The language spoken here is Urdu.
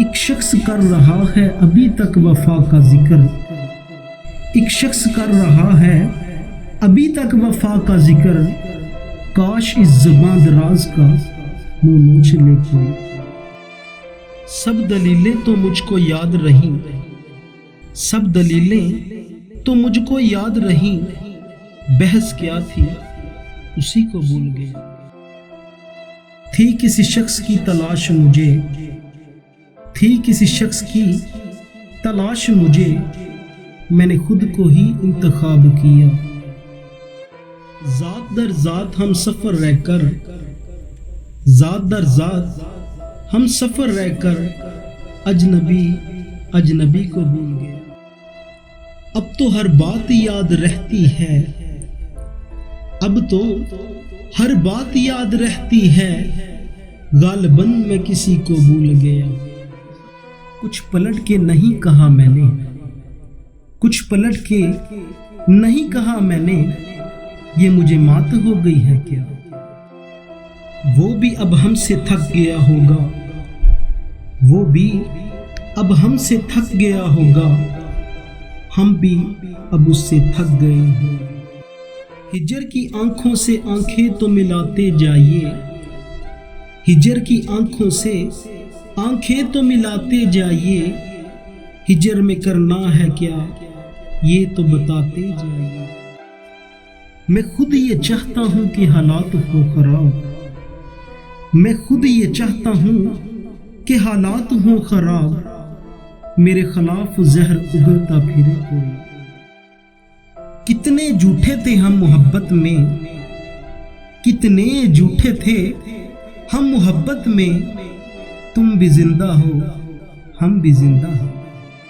ایک شخص کر رہا ہے ابھی تک وفا کا ذکر، ایک شخص کر رہا ہے ابھی تک وفا کا ذکر، کاش اس زباں دراز کا منہ نوچ لے کوئی۔ سب دلیلیں تو مجھ کو یاد رہیں، سب دلیلیں تو مجھ کو یاد رہیں، بحث کیا تھی اسی کو بھول گیا۔ تھی کسی شخص کی تلاش مجھے، تھی کسی شخص کی تلاش مجھے، میں نے خود کو ہی انتخاب کیا۔ ذات در ذات ہم سفر رہ کر، ذات در ذات ہم سفر رہ کر، اجنبی اجنبی کو بھول گیا۔ اب تو ہر بات یاد رہتی ہے، اب تو ہر بات یاد رہتی ہے، غالباً میں کسی کو بھول گیا۔ کچھ پلٹ کے نہیں کہا میں نے، کچھ پلٹ کے نہیں کہا میں نے، یہ مجھے مات ہو گئی ہے کیا؟ وہ بھی اب ہم سے تھک گیا ہوگا، وہ بھی اب ہم سے تھک گیا ہوگا، ہم بھی اب اس سے تھک گئے ہیں۔ ہجر کی آنکھوں سے آنکھیں تو ملاتے جائیے، ہجر کی آنکھوں سے آنکھیں تو ملاتے جائیے، ہجر میں کرنا ہے کیا یہ تو بتاتے جائیے۔ میں خود یہ چاہتا ہوں کہ حالات ہوں خراب، میں خود یہ چاہتا ہوں کہ حالات ہوں خراب، میرے خلاف زہر اگلتا پھرے کوئی۔ کتنے جھوٹے تھے ہم محبت میں، کتنے جھوٹے تھے ہم محبت میں، تم بھی زندہ ہو ہم بھی زندہ ہیں۔